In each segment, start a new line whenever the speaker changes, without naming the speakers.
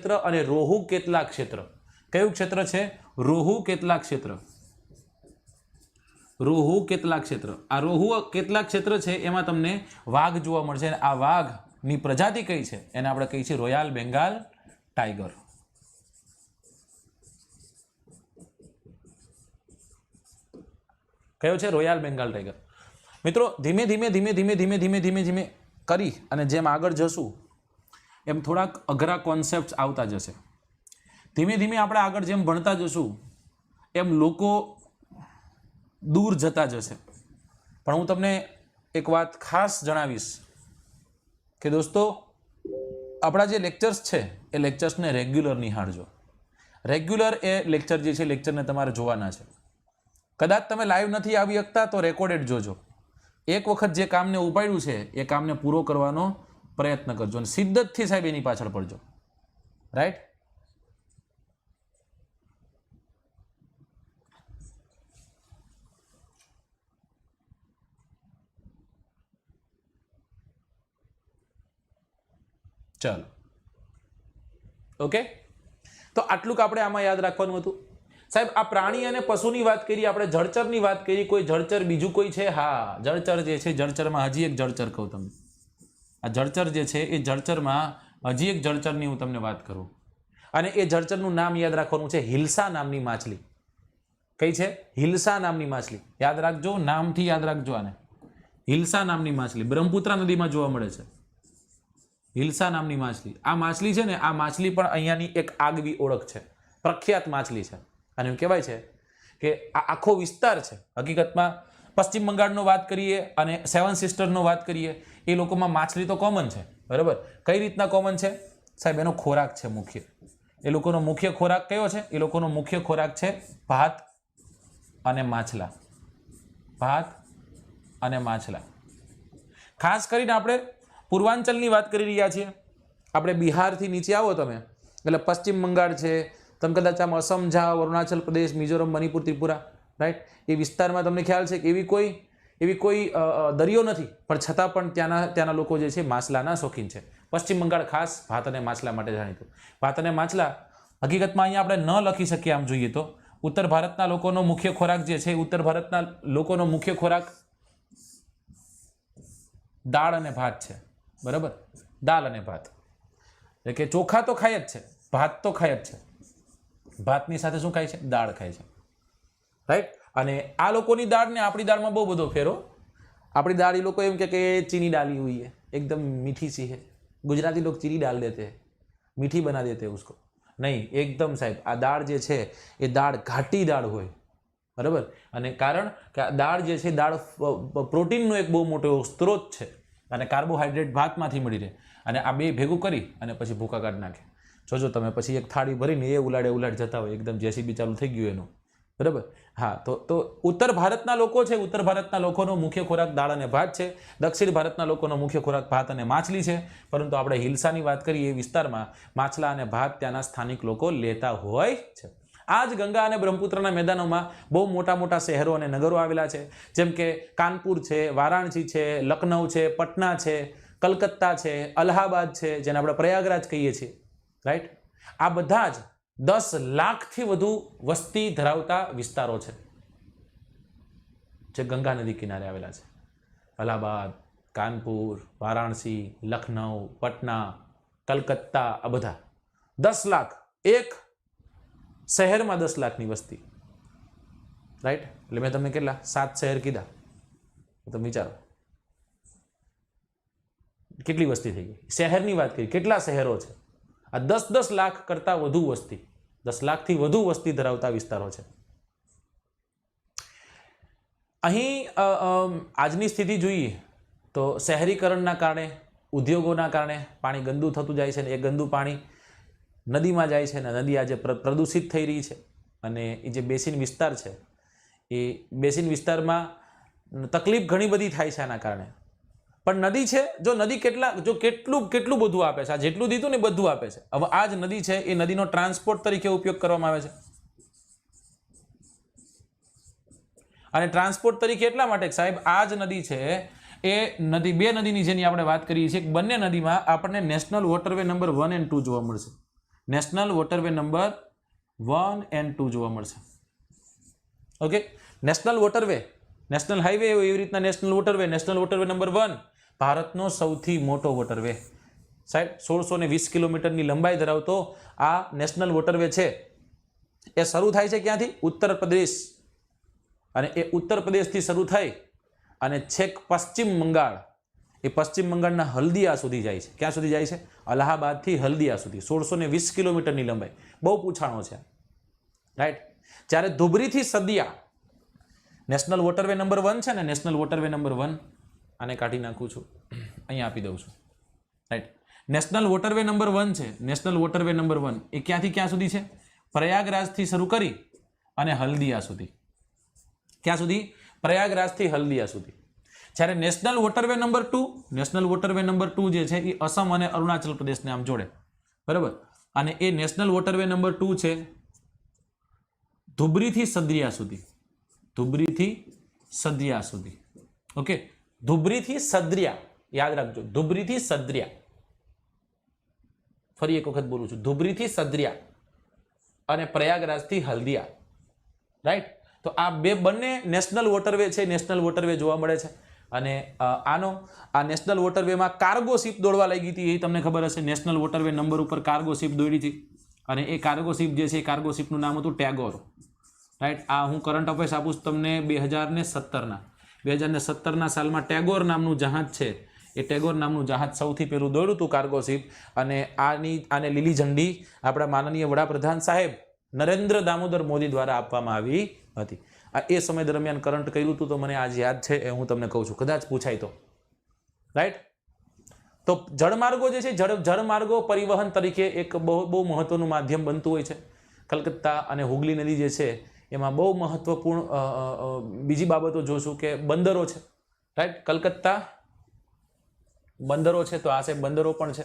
क्षेत्र अने रोहू केतला क्षेत्र। कयुं क्षेत्र छे? रोहू केतला क्षेत्र। रोहू केतला क्षेत्र। आ रोहू केतला क्षेत्र छे एमां तमने वाघ जोवा मळशे। आ वाघनी प्रजाति कई छे? एने आपणे कहीए छीए रॉयल बेंगाल टाइगर। कयो छे? Royal Bengal tiger. मित्रों धीमे धीमे धीमे धीमे धीमे धीमे धीमे धीमे करी अने जेम आगळ जशुं एम थोड़ाक अघरा कॉन्सेप्ट आवता जशे। धीमे धीमे आपणे आगळ जेम भणता जशुं एम लोको दूर जता जशे। पण हूँ तमने एक बात खास जणावीश के दोस्तों आपणा जे लेक्चर्स छे ए लेक्चर्स ने रेग्युलर निहाळजो। रेग्युलर ए लेक्चर जे छे लेक्चर ने तमारे जोवाना छे। कदाच तमे लाइव नहीं आवी शकता तो रेकॉर्डेड जोजो। एक वखत जे काम ने उपाड्યું છે એ કામને પૂરો કરવાનો પ્રયત્ન કરજો અને સિદ્ધતથી સાહેબ એની પાછળ પડજો। રાઈટ? ચાલો ઓકે, તો આટલું આપણે આમાં યાદ રાખવાનું હતું। साहेब आ प्राणी अने पशुनी वात करी, आपणे जळचरनी वात करी। कोई जळचर बीजू कोई छे? हाँ, जळचर जे छे जळचरमां हजी एक जळचर कहूं तमने। आ जळचर जे छे ए जळचरमां हजी एक जळचरनी हुं तमने वात करूं अने ए जळचरनुं नाम याद राखवानुं छे हिल्सा नामनी माछली। कई छे? हिल्सा नामनी माछली। याद राखजो, नामथी याद राखजो आने। हिल्सा नामनी माछली ब्रह्मपुत्रा नदीमां जोवा मळे छे। हिल्सा नामनी माछली। आ माछली छे ने आ माछली पण अहींयानी एक આગવી ओळख छे, प्रख्यात माछली छे। અને કહેવાય છે કે આ આખો વિસ્તાર છે હકીકતમાં પશ્ચિમ બંગાળનો વાત કરીએ અને સેવન સિસ્ટરનો વાત કરીએ એ લોકોમાં માછલી તો કોમન છે, બરાબર? કઈ રીતના કોમન છે સાહેબ? એનો ખોરાક છે મુખ્ય। એ લોકોનો મુખ્ય ખોરાક કયો છે? એ લોકોનો મુખ્ય ખોરાક છે ભાત અને માછલા। ભાત અને માછલા। ખાસ કરીને આપણે પૂર્વાંચલની વાત કરી રહ્યા છીએ। આપણે બિહારથી નીચે આવો તમે એટલે પશ્ચિમ બંગાળ છે, તમે કદાચ આમ असम જાઓ, અરુણાચલ પ્રદેશ, મિઝોરમ, મણિપુર, ત્રિપુરા, રાઈટ? એ વિસ્તારમાં તમને ખ્યાલ છે કે એવી કોઈ દરિયો નથી, પણ છતાં પણ ત્યાંના લોકો જે છે માછલાના શોખીન છે। પશ્ચિમ બંગાળ ખાસ ભાત અને માછલા માટે જાણીતું। ભાત અને માછલા હકીકતમાં અહીંયા આપણે ન લખી શકીએ આમ જોઈએ તો। ઉત્તર ભારતના લોકોનો મુખ્ય ખોરાક જે છે, ઉત્તર ભારતના લોકોનો મુખ્ય ખોરાક દાળ અને ભાત છે, બરાબર? દાળ અને ભાત એટલે કે ચોખા તો ખાય જ છે, ભાત તો ખાય જ છે। ભાતની સાથે શું ખાય છે? દાળ ખાય છે, રાઈટ? અને આ લોકોની દાળ ને આપણી દાળમાં બહુ બધો ફેરો। આપણી दाल ये लोग एम के चीनी डाली हुई है, एकदम मीठी सी है। गुजराती लोग चीनी डाल देते हैं, मीठी बना देते हैं उसको। नहीं, एकदम साहेब आ दाળ जे छे ए दाળ घाटी दाળ होय, बराबर? अने कारण के आ दाળ जे छे दाળ प्रोटीननो एक बहु मोटो स्त्रोत छे अने कार्बोहाइड्रेट भातमांथी मळी रहे अने आ बे भेगुं करी अने पछी भूका काढी नाखे। जोजो तमे पछी एक थाળી भरीने ए उलाड़े जता होय, एकदम जेसीबी चालू थई गयुं एनुं, बराबर? हाँ, तो उत्तर भारतना लोको छे, उत्तर भारतना लोकोनो मुख्य खोराक दाळ अने भात छे। दक्षिण भारतना लोकोनो मुख्य खोराक भात अने माछली छे। परंतु आपणे हिल्सानी वात करीए विस्तारमां माछला अने भात त्याना स्थानिक लोको लेता होय छे। आज गंगा अने ब्रह्मपुत्रना मैदानोमां बहु मोटा मोटा शहरों अने नगरो आवेला छे, जेम के कानपुर छे, वाराणसी छे, लखनऊ छे, पटना छे, कलकत्ता छे, अलाहाबाद छे, जेने आपणे प्रयागराज कहीए छीए, राइट? आ बधा ज 10 લાખથી વધુ વસ્તી ધરાવતા વિસ્તારો છે જે ગંગા નદી કિનારે આવેલા છે। અલ્હાબાદ, કાનપુર, વારાણસી, લખનઉ, પટના, કલકત્તા આ બધા 10 લાખ, એક શહેરમાં 10 લાખની વસ્તી, રાઈટ? એટલે મેં તમને કેટલા 7 શહેર કીધા, તમે વિચારો કેટલી વસ્તી થઈ ગઈ। શહેરની વાત કરી, કેટલા શહેરો છે? आ 10-10 लाख करता वधु वस्ती, 10 लाख थी वधु वस्ती धरावता विस्तारों छे। अहीं आजनी स्थिति जोईए तो शहरीकरणना कारणे, उद्योगोना कारणे पाणी गंदू थतुं जाय छे। ए गंदू पाणी नदीमां जाय छे ने नदी आज प्रदूषित थई रही छे। अने ए जे बेसिन विस्तार छे ए बेसिन विस्तारमां तकलीफ घणी बधी थाय छे आना कारणे। पण नदी छे, जो नदी કેટલું બધું આપે છે, આ જેટલું દીધું ને બધું આપે છે। હવે આ જ નદી છે એ નદીનો ટ્રાન્સપોર્ટ તરીકે ઉપયોગ કરવામાં આવે છે। અને ટ્રાન્સપોર્ટ તરીકે એટલા માટે સાહેબ આ જ નદી છે એ નદી, બે નદીની જેની આપણે વાત કરીએ છીએ, બંને નદીમાં આપણને નેશનલ વોટરવે નંબર 1 અને 2 જોવા મળશે। નેશનલ વોટરવે નંબર 1 and 2 જોવા મળશે. Okay, national waterway, national highway એવી રીતના નેશનલ વોટરવે નંબર 1 ભારતનો સૌથી મોટો વોટરવે. સાહેબ 1620 કિલોમીટરની લંબાઈ ધરાવતો આ નેશનલ વોટરવે છે એ શરૂ થાય છે ક્યાંથી? ઉત્તર પ્રદેશ. અને એ ઉત્તર પ્રદેશથી શરૂ થઈ અને છેક પશ્ચિમ બંગાળ, એ પશ્ચિમ બંગાળના હલ્દિયા સુધી જાય છે. ક્યાં સુધી જાય છે? અલ્હાબાદથી હલ્દિયા સુધી 1620 કિલોમીટરની લંબાઈ. બહુ પૂછાણો છે, રાઈટ. જ્યારે ધુબરીથી સદિયા નેશનલ વોટરવે નંબર 1 છે ને, નેશનલ વોટરવે નંબર 1 આને કાઢી નાખું છું, અહીંયા આપી દઉં છું, રાઈટ. નેશનલ વોટરવે નંબર 1 છે, નેશનલ વોટરવે નંબર 1 એ ક્યાંથી ક્યાં સુધી છે? પ્રયાગરાજથી શરૂ કરી અને હલ્દિયા સુધી. ક્યાં સુધી? પ્રયાગરાજથી હલ્દિયા સુધી. જ્યારે national waterway number 2, national waterway number 2 જે છે એ અસમ અને અરુણાચલ પ્રદેશને આમ જોડે, બરાબર. અને એ નેશનલ વોટરવે નંબર 2 છે ધુબરીથી સદિયા સુધી. ધુબરીથી સદિયા સુધી. ઓકે, ધુબરીથી સદરિયા, યાદ રાખજો, ધુબરીથી સદરિયા. ફરી એક વખત બોલું છું, ધુબરીથી સદરિયા અને પ્રયાગરાજથી હલ્દિયા, રાઈટ. તો આ બંને નેશનલ વોટરવે છે, નેશનલ વોટરવે જોવા મળે છે. અને આ નેશનલ વોટરવેમાં કાર્ગો શિપ દોડવા લાગી હતી, એ તમને ખબર હશે. નેશનલ વોટરવે નંબર ઉપર કાર્ગો શિપ દોડી હતી અને એ કાર્ગો શિપ જે છે એ કાર્ગો શિપનું નામ હતું ટેગોર, રાઈટ. આ હું કરંટ અફેર્સ આપું છું તમને 2017ના સાલમાં ટેગોર નામનું જહાજ છે, એ ટેગોર નામનું જહાજ સૌથી પહેલું દોડ્યું હતું કાર્ગો શિપ. અને આને લીલી ઝંડી આપણા માનનીય વડાપ્રધાન સાહેબ નરેન્દ્ર દામોદર મોદી દ્વારા આપવામાં આવી હતી. આ એ સમય દરમિયાન કરંટ કર્યું હતું, તો મને આજ યાદ છે, એ હું તમને કહું છું, કદાચ પૂછાય તો, રાઈટ. તો જળમાર્ગો જે છે, જળમાર્ગો પરિવહન તરીકે એક બહુ મહત્વનું માધ્યમ બનતું હોય છે. કલકત્તા અને હુગલી નદી જે છે એમાં બહુ મહત્વપૂર્ણ બીજી બાબતો જોશું કે બંદરો છે, રાઈટ. કલકત્તા બંદરો છે, તો આ સાહેબ બંદરો પણ છે.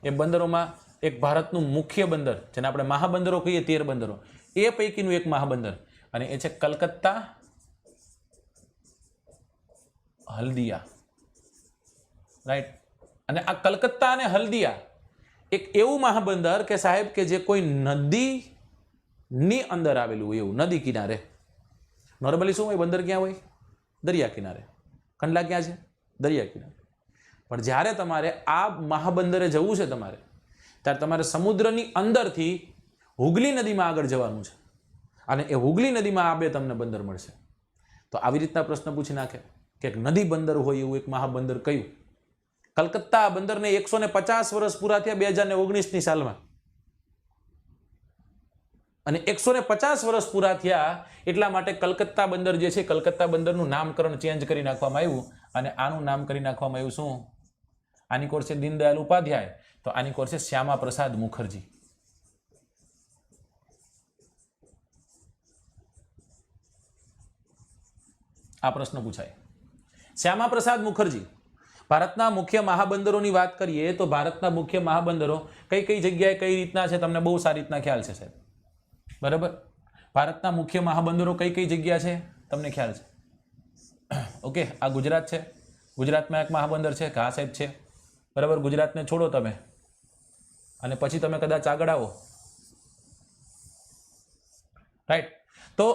એ બંદરોમાં એક ભારતનું મુખ્ય બંદર, જેને આપણે મહાબંદરો કહીએ, 13 બંદરો, એ પૈકીનું એક મહાબંદર, અને એ છે કલકત્તા હલ્દિયા, રાઈટ. અને આ કલકત્તા અને હલ્દિયા એક એવું મહાબંદર કે સાહેબ કે જે કોઈ નદીની અંદર આવેલું હોય એવું, નદી કિનારે. નોર્મલી શું હોય? બંદર ક્યાં હોય? દરિયા કિનારે. કંડલા ક્યાં છે? દરિયા કિનારે. પણ જ્યારે તમારે આ મહાબંદરે જવું છે તમારે, ત્યારે તમારે સમુદ્રની અંદરથી હુગલી નદીમાં આગળ જવાનું છે. અને એ હુગલી નદીમાં આ બે તમને બંદર મળશે. તો આવી રીતના પ્રશ્ન પૂછી નાખે કે એક નદી બંદર હોય એવું એક મહાબંદર કયું? કલકત્તા બંદરને 150 વર્ષ પૂરા થયા 2019ની સાલમાં. અને 150 વર્ષ પૂરા થયા એટલા માટે કલકત્તા બંદર જે છે, કલકત્તા બંદરનું નામકરણ ચેન્જ કરી નાખવામાં આવ્યું. અને આનું નામ કરી નાખવામાં આવ્યું શું? આની કોર છે દીનદયાલ ઉપાધ્યાય, તો આની કોર છે શ્યામા પ્રસાદ મુખર્જી. આ પ્રશ્ન પૂછાય. શ્યામા પ્રસાદ મુખર્જી. ભારતના મુખ્ય મહાબંદરોની વાત કરીએ તો ભારતના મુખ્ય મહાબંદરો કઈ કઈ જગ્યાએ કઈ રીતના છે તમને બહુ સારી રીતના ખ્યાલ છે સાહેબ, બરાબર. ભારતના મુખ્ય મહાબંદરો કઈ કઈ જગ્યા છે તમને ખ્યાલ છે? ઓકે, આ ગુજરાત છે, ગુજરાતમાં એક મહાબંદર છે, ઘા સાહેબ છે, બરાબર. ગુજરાતને છોડો તમે અને પછી તમે કદાચ આગળ આવો, રાઈટ. તો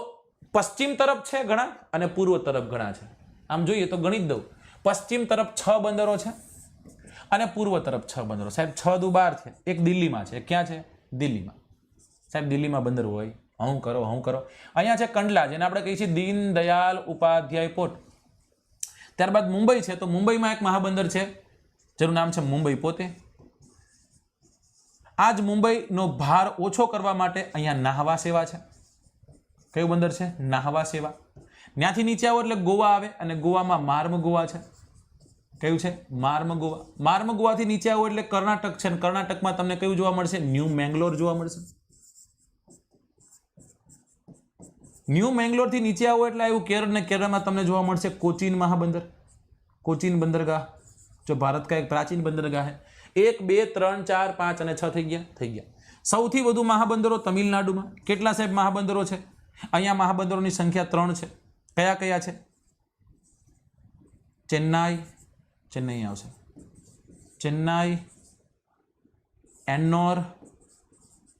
પશ્ચિમ તરફ છે ઘણા અને પૂર્વ તરફ ઘણા છે. આમ જોઈએ તો ગણિત દઉં, પશ્ચિમ તરફ 6 બંદરો છે અને પૂર્વ તરફ 6 બંદરો. સાહેબ 6 દુ 12 છે. એક દિલ્હીમાં છે. ક્યાં છે? દિલ્હીમાં. સાહેબ દિલ્હીમાં બંદર હોય, હું કરો. અહીંયા છે કંડલા, જેને આપણે કહીએ છીએ દીનદયાલ ઉપાધ્યાય પોર્ટ. ત્યારબાદ મુંબઈ છે, તો મુંબઈમાં એક મહાબંદર છે જેનું નામ છે મુંબઈ પોતે. આ જ મુંબઈનો ભાર ઓછો કરવા માટે અહીંયા નાહવા સેવા છે. કયું બંદર છે? નાહવા સેવા. ત્યાંથી નીચે આવો એટલે ગોવા આવે અને ગોવામાં માર્મ ગોવા છે. કયું છે? માર્મ ગોવા. માર્મ ગોવાથી નીચે આવો એટલે કર્ણાટક છે, અને કર્ણાટકમાં તમને કયું જોવા મળશે? ન્યૂ મેંગ્લોર જોવા મળશે. ન્યૂ મેંગ્લોરથી નીચે આવો એટલે આવ્યું કેરળ, ને કેરળમાં તમને જોવા મળશે કોચીન મહાબંદર, કોચીન બંદરગાહ, જો ભારત કા એક પ્રાચીન બંદરગાહ है. 1 2 3 4 5 અને 6 થઈ ગયા. સૌથી વધુ મહાબંદરો તમિલનાડુમાં. કેટલા સાહેબ મહાબંદરો છે? અહીંયા મહાબંદરોની સંખ્યા 3 છે. કયા કયા છે? ચેન્નઈ આવશે, ચેન્નઈ, એન્નોર,